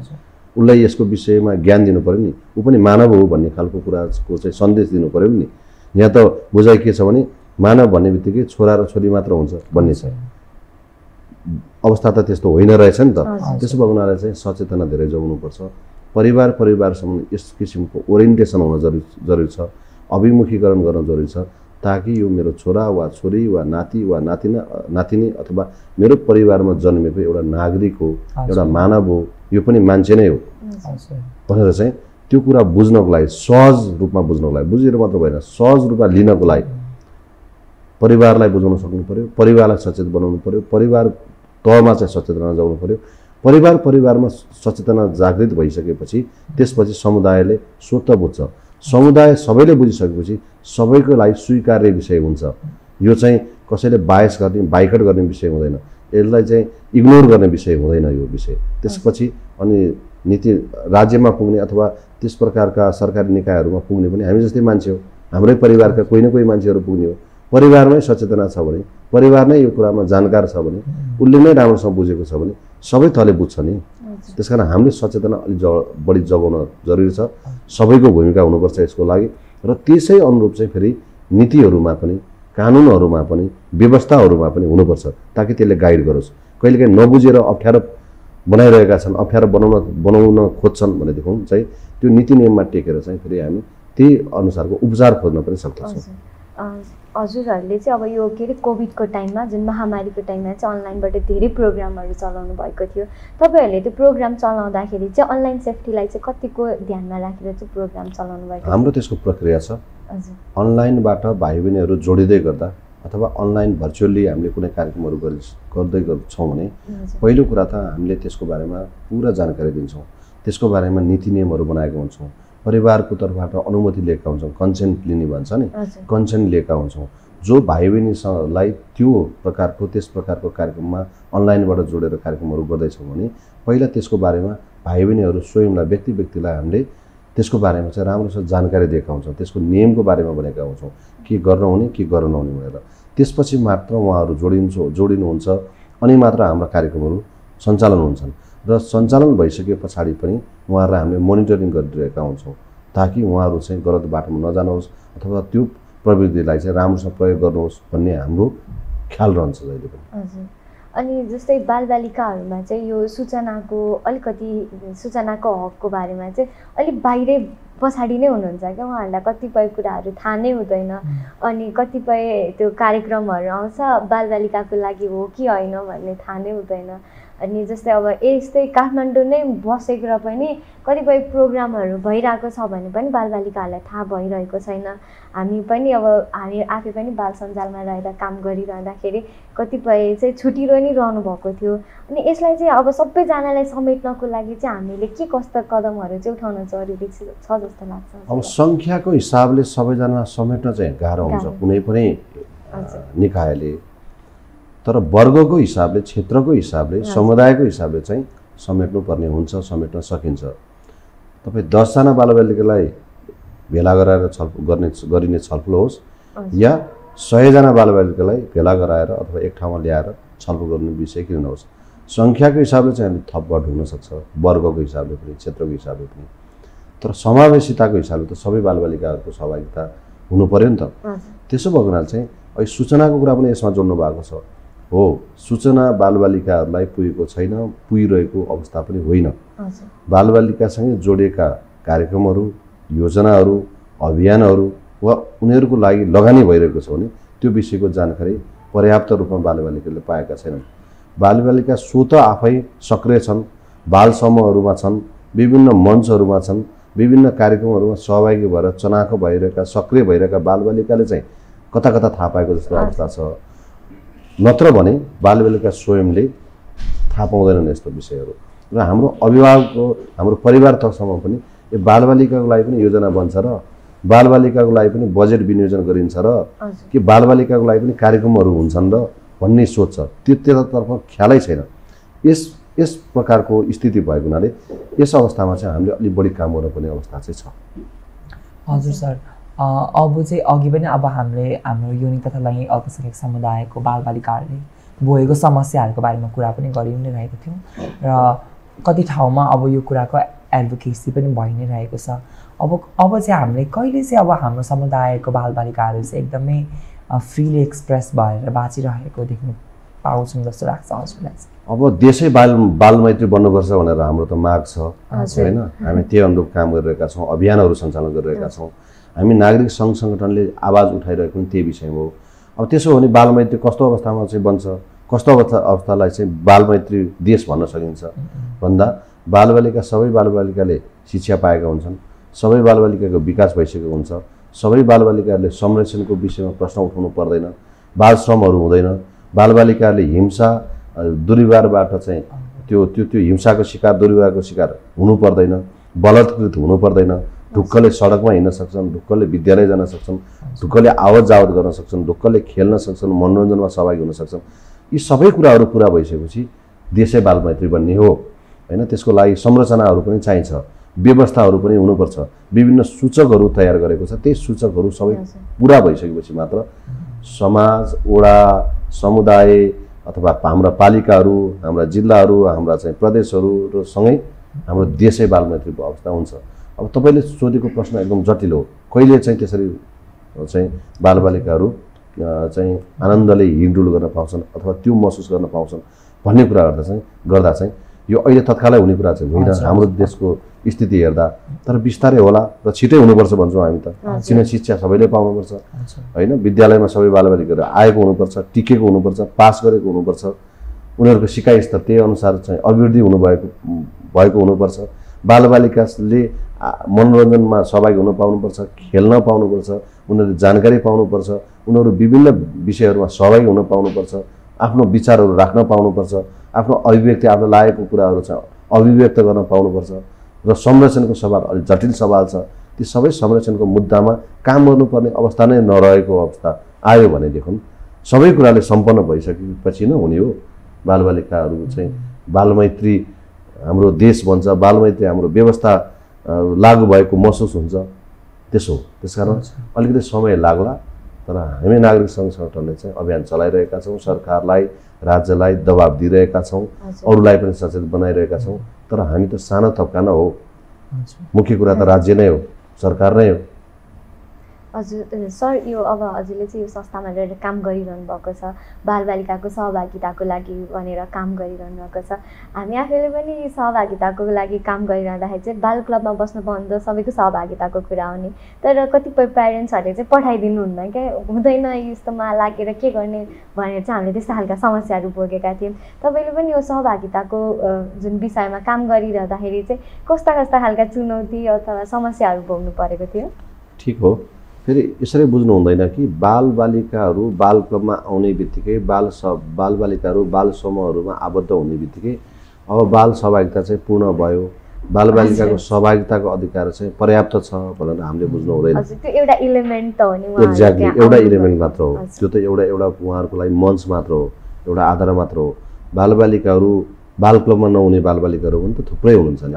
उसलाई यसको विषयमा ज्ञान दिनु पर्यो नि, ऊ पनि मानव हो भन्ने खालको कुराको चाहिँ सन्देश दिनु पर्यो नि। यहाँ त बुझाइ के छ भने मानव भन्ने बित्तिकै छोरा र छोरी मात्र हुन्छ भन्ने छ, अवस्था त त्यस्तो होइन रहेछ नि त। त्यसो भएको हुनाले चाहिँ सचेतना धेरै जोगाउनुपर्छ। परिवारसम्म यस किसिमको ओरिएन्टेसन हुन जरुरी छ, अभिमुखीकरण गर्न जरुरी छ, ताकि यो मेरो छोरा वा छोरी वा नाति वा नातिनी अथवा मेरो परिवारमा जन्मेको एउटा नागरिक हो, एउटा मानव हो, यो पनि मान्छे नै हो भनेर चाहिँ त्यो कुरा बुझ्नको लागि, सहज रूपमा बुझ्नको लागि, बुझेर मात्र भएन, सहज रूपमा लिनको लागि परिवारलाई बुझाउन सक्नु पर्यो, परिवारलाई सचेत बनाउनु पर्यो, परिवार तहमा चाहिँ सचेतना जगाउनु पर्यो। परिवारमा सचेतना जागृत भइसकेपछि त्यसपछि समुदायले स्वतः बुझ्छ। समुदाय सबैले बुझिसकेपछि सबैको लागि स्वीकार्य विषय हुन्छ। यो चाहिँ कसैले बायस गर्ने, बाइकट गर्ने विषय हुँदैन, यसलाई चाहिँ इग्नोर गर्ने विषय हुँदैन यो विषय। त्यसपछि अनि नीति राज्यमा पुग्ने अथवा त्यस प्रकारका सरकारी निकायहरूमा पुग्ने पनि हामी जस्तै मान्छे हो, हाम्रै परिवारका कोही न कोही मान्छेहरू पुग्ने हो। परिवारमै सचेतना छ भने, परिवार नै यो कुरामा जानकार छ भने, उसले नै राम्रोसँग बुझेको छ भने सबै थले बुझ्छ नि। त्यसकारण हामीले सचेतना अलिक बढी जगाउन जरुरी छ। सबैको भूमिका हुनुपर्छ यसको लागि र त्यसै अनुरूप चाहिँ फेरि नीतिहरूमा पनि, कानुनहरूमा पनि, व्यवस्थाहरूमा पनि हुनुपर्छ, ताकि त्यसले गाइड गरोस्। कहिलेकाहीँ नबुझेर अप्ठ्यारो बनाइरहेका छन्, अप्ठ्यारो बनाउन खोज्छन् भनेदेखि चाहिँ त्यो नीति नियममा टेकेर चाहिँ फेरि हामी त्यही अनुसारको उपचार खोज्न पनि सक्दछौँ। हजुरहरूले चाहिँ अब यो के अरे कोभिडको टाइममा, जुन महामारीको टाइममा चाहिँ अनलाइनबाट धेरै प्रोग्रामहरू चलाउनु भएको थियो, तपाईँहरूले त्यो प्रोग्राम चलाउँदाखेरि चाहिँ अनलाइन सेफ्टीलाई चाहिँ कतिको ध्यानमा राखेर चाहिँ प्रोग्राम चलाउनु भएको? हाम्रो त्यसको प्रक्रिया छ। अनलाइनबाट भाइ बहिनीहरू जोडिँदै गर्दा अथवा अनलाइन भर्चुअल्ली हामीले कुनै कार्यक्रमहरू गर्दै गर्छौँ भने पहिलो कुरा त हामीले त्यसको बारेमा पुरा जानकारी दिन्छौँ, त्यसको बारेमा नीति नियमहरू बनाएका हुन्छौँ, परिवारको तर्फबाट अनुमति लिएका हुन्छौँ, कन्सेन्ट लिने भन्छ नि, कन्सेन्ट लिएका हुन्छौँ। जो भाइ बहिनीलाई त्यस प्रकारको कार्यक्रममा अनलाइनबाट जोडेर कार्यक्रमहरू गर्दैछौँ भने पहिला त्यसको बारेमा भाइ बहिनीहरू स्वयंलाई व्यक्तिलाई हामीले त्यसको बारेमा चाहिँ राम्रोसँग जानकारी दिएका हुन्छौँ, त्यसको नियमको बारेमा भनेका हुन्छौँ, के गर्न हुने के गर्न नहुने भनेर। त्यसपछि मात्र उहाँहरू जोडिनुहुन्छ अनि मात्र हाम्रा कार्यक्रमहरू सञ्चालन हुन्छन् र सञ्चालन भइसके पछाडि पनि उहाँहरूलाई हामीले मोनिटरिङ गरिरहेका हुन्छौँ, ताकि उहाँहरू चाहिँ गलत बाटोमा नजानुहोस् अथवा त्यो प्रविधिलाई चाहिँ राम्रोसँग प्रयोग गर्नुहोस् भन्ने हाम्रो ख्याल रहन्छ जहिले पनि। हजुर, अनि जस्तै बालबालिकाहरूमा चाहिँ यो सूचनाको हकको बारेमा चाहिँ अलिक बाहिरै पछाडि नै हुनुहुन्छ क्या, उहाँहरूलाई कतिपय कुराहरू थाहा नै हुँदैन, अनि कतिपय त्यो कार्यक्रमहरू आउँछ बालबालिकाको लागि हो कि होइन भन्ने थाहा नै हुँदैन। अनि जस्तै अब यस्तै काठमाडौँ नै बसेको र पनि कतिपय प्रोग्रामहरू भइरहेको छ भने पनि बालबालिकाहरूलाई थाहा भइरहेको छैन। हामी आफै पनि बाल सञ्जालमा रहेर काम गरिरहँदाखेरि कतिपय चाहिँ छुटिरहनु भएको थियो, अनि यसलाई चाहिँ अब सबैजनालाई समेट्नको लागि चाहिँ हामीले के कस्ता कदमहरू चाहिँ उठाउन जरुरी छ जस्तो लाग्छ? अब सङ्ख्याको हिसाबले सबैजना समेट्न चाहिँ गाह्रो हुन्छ कुनै पनि निकायले, तर वर्गको हिसाबले, क्षेत्रको हिसाबले, समुदायको हिसाबले चाहिँ समेट्नु पर्ने हुन्छ, समेट्न सकिन्छ। तपाईँ 10 जना बालबालिकालाई भेला गराएर गरिने छलफल होस् या 100 जना बालबालिकालाई भेला गराएर अथवा एक ठाउँमा ल्याएर छलफल गर्ने विषय किन नहोस्, सङ्ख्याको हिसाबले चाहिँ हामीले थपबाट हुन सक्छ, वर्गको हिसाबले पनि, क्षेत्रको हिसाबले पनि। तर समावेशिताको हिसाबले त सबै बालबालिकाहरूको सहभागिता हुनु पर्यो नि त। त्यसो भएको हुनाले चाहिँ अहिले सूचनाको कुरा पनि यसमा जोड्नु भएको छ। हो, सूचना बालबालिकाहरूलाई पुगेको छैन, पुगिरहेको अवस्था पनि होइन। बालबालिकासँगै जोडिएका कार्यक्रमहरू, योजनाहरू, अभियानहरू वा उनीहरूको लागि लगानी भइरहेको छ भने त्यो विषयको जानकारी पर्याप्त रूपमा बालबालिकाले पाएका छैनन्। बालबालिका स्वतः आफै सक्रिय छन्, बाल समूहहरूमा छन्, विभिन्न मञ्चहरूमा छन्, विभिन्न कार्यक्रमहरूमा सहभागी भएर चनाखो भइरहेका, सक्रिय भइरहेका बालबालिकाले चाहिँ कता कता थाहा पाएको जस्तो अवस्था छ। नत्र भने बालबालिका स्वयंले थाहा पाउँदैनन् यस्तो विषयहरू। र हाम्रो अभिभावकको, हाम्रो परिवार तहसम्म पनि यो बालबालिकाको लागि पनि योजना बन्छ र बालबालिकाको लागि पनि बजेट विनियोजन गरिन्छ र कि बालबालिकाको लागि पनि कार्यक्रमहरू हुन्छन् र भन्ने सोच छ, त्यतातर्फ ख्यालै छैन। यस प्रकारको स्थिति भएको हुनाले यस अवस्थामा चाहिँ हामीले अलिक बढी काम गर्नुपर्ने अवस्था चाहिँ छ। हजुर सर, अब चाहिँ अघि पनि अब हाम्रो योनि तथा लैङ्गिक अल्पसङ्ख्यक समुदायको बालबालिकाहरूले भोगेको समस्याहरूको बारेमा कुरा पनि गरि नै रहेको थियौँ र कति ठाउँमा अब यो कुराको एडभोकेसी पनि भइ नै रहेको छ। अब चाहिँ हामीले कहिले चाहिँ अब हाम्रो समुदायको बालबालिकाहरू चाहिँ एकदमै फ्रीली एक्सप्रेस भएर बाँचिरहेको देख्नु पाउँछौँ जस्तो लाग्छ हजुरलाई? अब देशै बालमैत्री बन्नुपर्छ भनेर हाम्रो त माग छ होइन। हामी त्यही अनुरूप काम गरिरहेका छौँ, अभियानहरू सञ्चालन गरिरहेका छौँ। हामी नागरिक सङ्घ सङ्गठनले आवाज उठाइरहेको पनि त्यही विषयमा हो। अब त्यसो हो भने बालमैत्री कस्तो अवस्थामा चाहिँ बन्छ, कस्तो अवस्थालाई चाहिँ बालमैत्री देश भन्न सकिन्छ भन्दा बालबालिका, सबै बालबालिकाले शिक्षा पाएका हुन्छन्, सबै बालबालिकाको विकास भइसकेको हुन्छ, सबै बालबालिकाहरूले संरक्षणको विषयमा प्रश्न उठाउनु पर्दैन, बाल श्रमहरू हुँदैन, बालबालिकाहरूले हिंसा दुर्व्यवहारबाट चाहिँ त्यो हिंसाको शिकार, दुर्व्यवहारको शिकार हुनु पर्दैन, बलात्कृत हुनु पर्दैन, ढुक्कले सडकमा हिँड्न सक्छन्, ढुक्कले विद्यालय जान सक्छन्, ढुक्कले आवत जावत गर्न सक्छन्, ढुक्कले खेल्न सक्छन्, मनोरञ्जनमा सहभागी हुन सक्छन्। यी सबै कुराहरू पुरा भइसकेपछि देशै बालमैत्री बन्ने हो होइन। त्यसको लागि संरचनाहरू पनि चाहिन्छ, व्यवस्थाहरू पनि हुनुपर्छ, विभिन्न सूचकहरू तयार गरेको छ, त्यही सूचकहरू सबै पुरा भइसकेपछि मात्र समाज, वडा, समुदाय अथवा हाम्रा पालिकाहरू, हाम्रा जिल्लाहरू, हाम्रा चाहिँ प्रदेशहरू र सँगै हाम्रो देशै बालमैत्रीको अवस्था हुन्छ। अब तपाईँले सोधेको प्रश्न एकदम जटिल हो, कहिले चाहिँ त्यसरी चाहिँ बालबालिकाहरू चाहिँ आनन्दले हिँडडुल गर्न पाउँछन् अथवा त्यो महसुस गर्न पाउँछन् भन्ने कुरा गर्दा चाहिँ यो अहिले तत्कालै हुने कुरा चाहिँ होइन हाम्रो देशको स्थिति हेर्दा। तर बिस्तारै होला र छिटै हुनुपर्छ भन्छौँ हामी त। किन शिक्षा सबैले पाउनुपर्छ होइन, विद्यालयमा सबै बालबालिकाहरू आएको हुनुपर्छ, टिकेको हुनुपर्छ, पास गरेको हुनुपर्छ, उनीहरूको सिकाइ स्तर त्यही अनुसार चाहिँ अभिवृद्धि भएको हुनुपर्छ। बालबालिकाले मनोरञ्जनमा सहभागी हुन पाउनुपर्छ, खेल्न पाउनुपर्छ, उनीहरूले जानकारी पाउनुपर्छ, उनीहरू विभिन्न विषयहरूमा सहभागी हुन पाउनुपर्छ, आफ्नो विचारहरू राख्न पाउनुपर्छ, आफ्नो अभिव्यक्ति, आफ्नो लागेको कुराहरू चाहिँ अभिव्यक्त गर्न पाउनुपर्छ। र संरक्षणको सवाल अलिक जटिल सवाल छ, ती सबै संरक्षणको मुद्दामा काम गर्नुपर्ने अवस्था नै नरहेको अवस्था आयो भनेदेखि सबै कुराले सम्पन्न भइसकेपछि नै हुने हो। बालबालिकाहरू चाहिँ बालमैत्री हाम्रो देश भन्छ, बालमैत्री हाम्रो व्यवस्था लागू भएको महसुस हुन्छ, त्यसो हो। त्यसकारण अलिकति समय लाग्ला, तर हामी नागरिक सङ्घ सङ्गठनले चाहिँ अभियान चलाइरहेका छौँ, सरकारलाई, राज्यलाई दबाब दिइरहेका छौँ, अरूलाई पनि सचेत बनाइरहेका छौँ। तर हामी त सानो तबका न हो, मुख्य कुरा त राज्य नै हो, सरकार नै हो। हजुर सर, यो अब हजुरले चाहिँ यो संस्थामा रहेर काम गरिरहनु भएको छ, बालबालिकाको सहभागिताको लागि भनेर काम गरिरहनु भएको छ। हामी आफैले पनि सहभागिताको लागि काम गरिरहँदाखेरि चाहिँ बाल क्लबमा बस्नु पाउनु त सबैको सहभागिताको कुरा हो नि, तर कतिपय प्यारेन्ट्सहरूले चाहिँ पठाइदिनुहुन्न क्या, हुँदैन यस्तोमा लागेर के गर्ने भनेर चाहिँ हामीले त्यस्तो खालका समस्याहरू भोगेका थियौँ। तपाईँले पनि यो सहभागिताको जुन विषयमा काम गरिरहँदाखेरि चाहिँ कस्ता कस्ता खालका चुनौती अथवा समस्याहरू भोग्नु परेको थियो? ठिक हो, फेरि यसरी बुझ्नु हुँदैन कि बालबालिकाहरू बाल क्लबमा आउने बित्तिकै बालबालिकाहरू बाल समूहहरूमा आबद्ध हुने बित्तिकै अब बाल सहभागिता चाहिँ पूर्ण भयो, बालबालिकाको सहभागिताको अधिकार चाहिँ पर्याप्त छ भनेर हामीले बुझ्नु हुँदैन। त्यो एउटा इलिमेन्ट त हो नि, एक्ज्याक्टली एउटा इलिमेन्ट मात्र हो, त्यो त एउटा उहाँहरूको लागि मञ्च मात्र हो, एउटा आधार मात्र हो। बालबालिकाहरू बाल क्लबमा नहुने बालबालिकाहरू पनि त थुप्रै हुनुहुन्छ नि।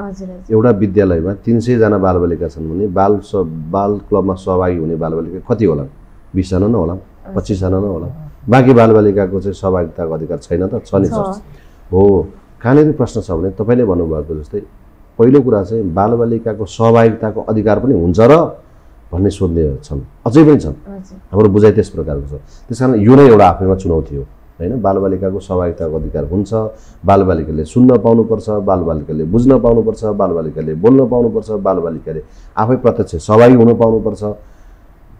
एउटा विद्यालयमा 300 जना बालबालिका छन् भने बाल क्लबमा सहभागी हुने बालबालिका कति होला? 20 जना न होला, 25 जना न होला। बाँकी बालबालिकाको चाहिँ सहभागिताको अधिकार छैन त? छ नि हो। कहाँनिर प्रश्न छ भने तपाईँले भन्नुभएको जस्तै पहिलो कुरा चाहिँ बालबालिकाको सहभागिताको अधिकार पनि हुन्छ र भन्ने सोध्ने छन्, अझै पनि छन्। हाम्रो बुझाइ त्यस प्रकारको छ। त्यसकारण यो नै एउटा आफैमा चुनौती हो हैन। बालबालिकाको सहभागिताको अधिकार हुन्छ, बालबालिकाले सुन्न पाउनुपर्छ, बालबालिकाले बुझ्न पाउनुपर्छ, बालबालिकाले बोल्न पाउनुपर्छ, बालबालिकाले आफै प्रत्यक्ष सहभागी हुन पाउनुपर्छ,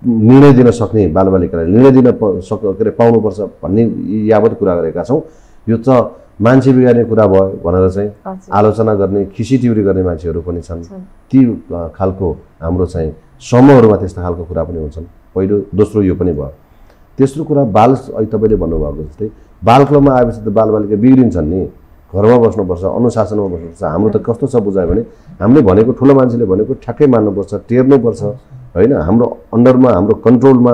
निर्णय दिन सक्ने बालबालिकाले निर्णय दिन पाउनुपर्छ भन्ने यावत कुरा गरेका छौँ। यो त मान्छे बिगार्ने कुरा भयो भनेर चाहिँ आलोचना गर्ने, खिसीटिउरी गर्ने मान्छेहरू पनि छन्। ती खालको हाम्रो चाहिँ समूहहरूमा त्यस्ता खालको कुरा पनि हुन्छन्। पहिलो। दोस्रो यो पनि भयो। तेस्रो कुरा तपाईँले भन्नुभएको जस्तै बाल क्लबमा आएपछि त बालबालिका बिग्रिन्छन् नि, घरमा बस्नुपर्छ, अनुशासनमा बस्नुपर्छ। हाम्रो त कस्तो छ बुझायो भने हामीले भनेको ठुलो मान्छेले भनेको ठ्याक्कै मान्नुपर्छ, टेर्नुपर्छ होइन। हाम्रो अन्डरमा, हाम्रो कन्ट्रोलमा,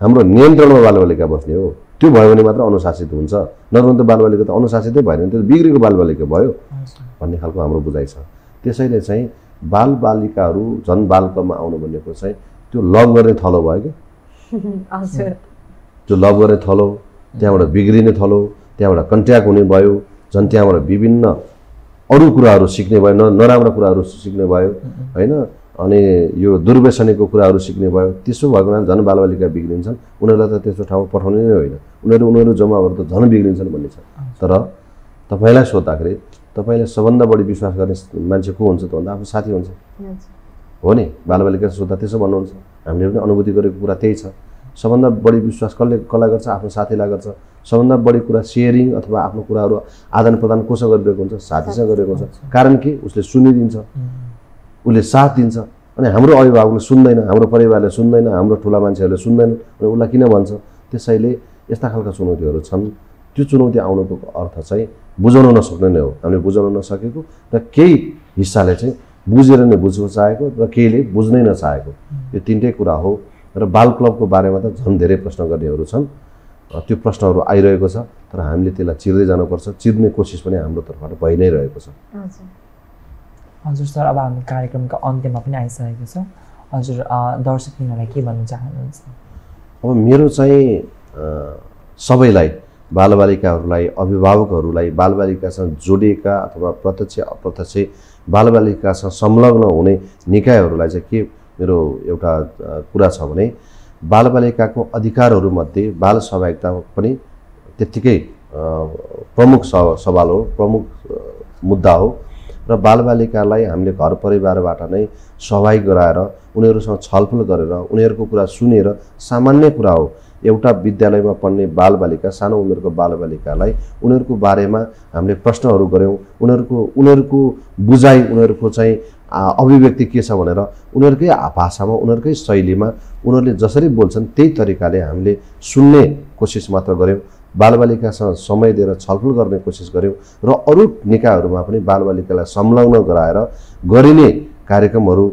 हाम्रो नियन्त्रणमा बालबालिका बस्ने हो। त्यो भयो भने मात्र अनुशासित हुन्छ, नत्र त बालबालिका त अनुशासितै भएन, त्यो बिग्रेको बालबालिका भयो भन्ने खालको हाम्रो बुझाइ छ। त्यसैले चाहिँ बालबालिकाहरू झन् बाल क्लबमा आउनु भनेको चाहिँ त्यो लभ गर्ने थलो भयो कि, त्यो लभ गर्ने थलो, त्यहाँबाट बिग्रिने थलो, त्यहाँबाट कन्ट्याक्ट हुने भयो, झन् त्यहाँबाट विभिन्न अरू कुराहरू सिक्ने भयो, नराम्रो कुराहरू सिक्ने भयो होइन। अनि यो दुर्व्यसनीको कुराहरू सिक्ने भयो। त्यसो भएको हुनाले झन् बालबालिका बिग्रिन्छन्। उनीहरूलाई त त्यस्तो ठाउँमा पठाउने नै होइन, उनीहरू जम्मा भएर त झन् बिग्रिन्छन् भन्ने छ। तर तपाईँलाई सोद्धाखेरि तपाईँले सबभन्दा बढी विश्वास गर्ने मान्छे को हुन्छ त भन्दा आफ्नो साथी हुन्छ हो नि। बालबालिका सोद्धा त्यसो भन्नुहुन्छ, हामीले पनि अनुभूति गरेको कुरा त्यही छ। सबभन्दा बढी विश्वास कसलाई गर्छ? आफ्नो साथीलाई गर्छ। सबभन्दा बढी कुरा सेयरिङ अथवा आफ्नो कुराहरू आदान प्रदान कोसँग गरिरहेको हुन्छ? साथीसँग गरिरहेको हुन्छ। कारण के? उसले सुनिदिन्छ, उसले साथ दिन्छ। अनि हाम्रो अभिभावकले सुन्दैन, हाम्रो परिवारले सुन्दैन, हाम्रो ठुला मान्छेहरूले सुन्दैन, अनि उसलाई किन भन्छ? त्यसैले यस्ता खालका चुनौतीहरू छन्। त्यो चुनौती आउनुको अर्थ चाहिँ बुझाउन नसक्ने नै हो। हामीले बुझाउन नसकेको र केही हिस्साले चाहिँ बुझेर नै बुझ्न चाहेको र केहीले बुझ्नै नचाहेको, यो तिनटै कुरा हो। र बाल क्लबको बारेमा त झन् धेरै प्रश्न गर्नेहरू छन्। त्यो प्रश्नहरू आइरहेको छ, तर हामीले त्यसलाई चिर्दै जानुपर्छ। चिर्ने कोसिस पनि हाम्रो तर्फबाट भइ नै रहेको छ। हजुर सर, अब हामी कार्यक्रमका अन्त्यमा पनि आइसकेको छौँ। हजुर दर्शकहरूलाई के भन्न चाहनुहुन्छ? अब मेरो चाहिँ सबैलाई, बालबालिकाहरूलाई, अभिभावकहरूलाई, बालबालिकासँग जोडिएका अथवा प्रत्यक्ष अप्रत्यक्ष बालबालिकासँग संलग्न हुने निकायहरूलाई चाहिँ के मेरो एउटा कुरा छ भने बालबालिकाको अधिकारहरूमध्ये बाल सहभागिता पनि त्यत्तिकै प्रमुख सवाल हो, प्रमुख मुद्दा हो। र बालबालिकालाई हामीले घर परिवारबाट नै सहभागी गराएर उनीहरूसँग छलफल गरेर उनीहरूको कुरा सुनेर, सामान्य कुरा हो एउटा विद्यालयमा पढ्ने बालबालिका, सानो उमेरको बालबालिकालाई उनीहरूको बारेमा हामीले प्रश्नहरू गऱ्यौँ। उनीहरूको बुझाइ, उनीहरूको चाहिँ अभिव्यक्ति के छ भनेर उनीहरूकै भाषामा, उनीहरूकै शैलीमा उनीहरूले जसरी बोल्छन् त्यही तरिकाले हामीले सुन्ने कोसिस मात्र गऱ्यौँ। बालबालिकासँग समय दिएर छलफल गर्ने कोसिस गऱ्यौँ र अरू निकायहरूमा पनि बालबालिकालाई संलग्न गराएर गरिने कार्यक्रमहरू,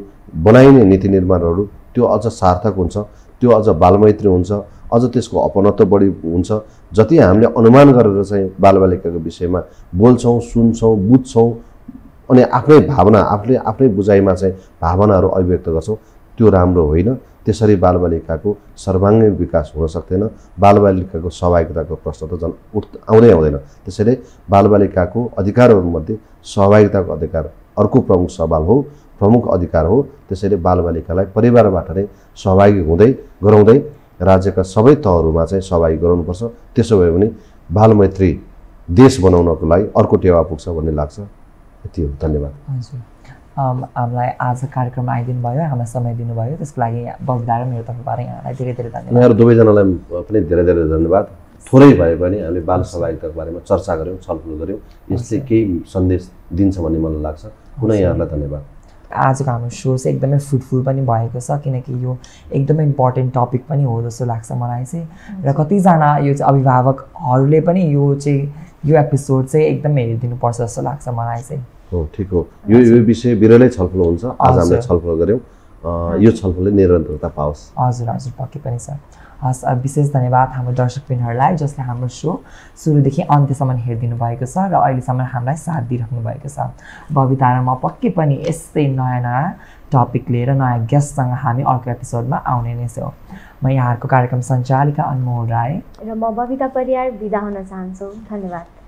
बनाइने नीति निर्माणहरू त्यो अझ सार्थक हुन्छ, त्यो अझ बालमैत्री हुन्छ, अझ त्यसको अपनत्व बढी हुन्छ। जति हामीले अनुमान गरेर चाहिँ बालबालिकाको विषयमा बोल्छौँ, सुन्छौँ, बुझ्छौँ अनि आफ्नै भावना, आफ्नै बुझाइमा चाहिँ भावनाहरू अभिव्यक्त गर्छौँ, त्यो राम्रो होइन। त्यसरी बालबालिकाको सर्वाङ्गीण विकास हुन सक्दैन। बालबालिकाको सहभागिताको प्रश्न त झन् आउँदै आउँदैन। त्यसैले बालबालिकाको अधिकारहरूमध्ये सहभागिताको अधिकार अर्को प्रमुख सवाल हो, प्रमुख अधिकार हो। त्यसैले बालबालिकालाई परिवारबाट नै सहभागी हुँदै गराउँदै राज्यका सबै तहहरूमा चाहिँ सहभागी गराउनुपर्छ। त्यसो भयो भने बालमैत्री देश बनाउनको लागि अर्को टेवा पुग्छ भन्ने लाग्छ। यति हो। धन्यवाद। हजुर, हामीलाई आज कार्यक्रममा आइदिनु भयो, हामीलाई समय दिनुभयो, त्यसको लागि बगदा र मेरो तर्फबाट यहाँलाई धेरै धेरै धन्यवाद। यहाँहरू दुवैजनालाई पनि धेरै धेरै धन्यवाद। थोरै भए पनि हामीले बाल सहभागिताको बारेमा चर्चा गऱ्यौँ, छलफल गऱ्यौँ। यसले केही सन्देश दिन्छ भन्ने मलाई लाग्छ। पुनः यहाँहरूलाई धन्यवाद। आजको हाम्रो सो चाहिँ एकदमै फ्रुटफुल पनि भएको छ किनकि यो एकदमै इम्पोर्टेन्ट टपिक पनि हो जस्तो लाग्छ मलाई चाहिँ र कतिजना यो चाहिँ अभिभावकहरूले पनि यो एपिसोड चाहिँ एकदमै हेरिदिनुपर्छ जस्तो लाग्छ मलाई चाहिँ। हो ठिक हो, यो विषय बिरलै छलफल हुन्छ, आज हामीले छलफल गऱ्यौँ, यो छलफलले निरन्तरता पाओस्। हजुर हजुर पक्कै पनि सर। हस्, विशेष धन्यवाद हाम्रो दर्शकबिनहरूलाई जसले हाम्रो सो सुरुदेखि अन्त्यसम्म हेरिदिनु भएको छ र अहिलेसम्म हामीलाई साथ दिइराख्नु भएको छ। बबिता र म पक्कै पनि यस्तै नयाँ नयाँ टपिक लिएर नयाँ गेस्टसँग हामी अर्को एपिसोडमा आउने नै छौँ। म यहाँहरूको कार्यक्रम सञ्चालिका अनमोल राई र म बबिता परियार बिदा हुन चाहन्छु। धन्यवाद।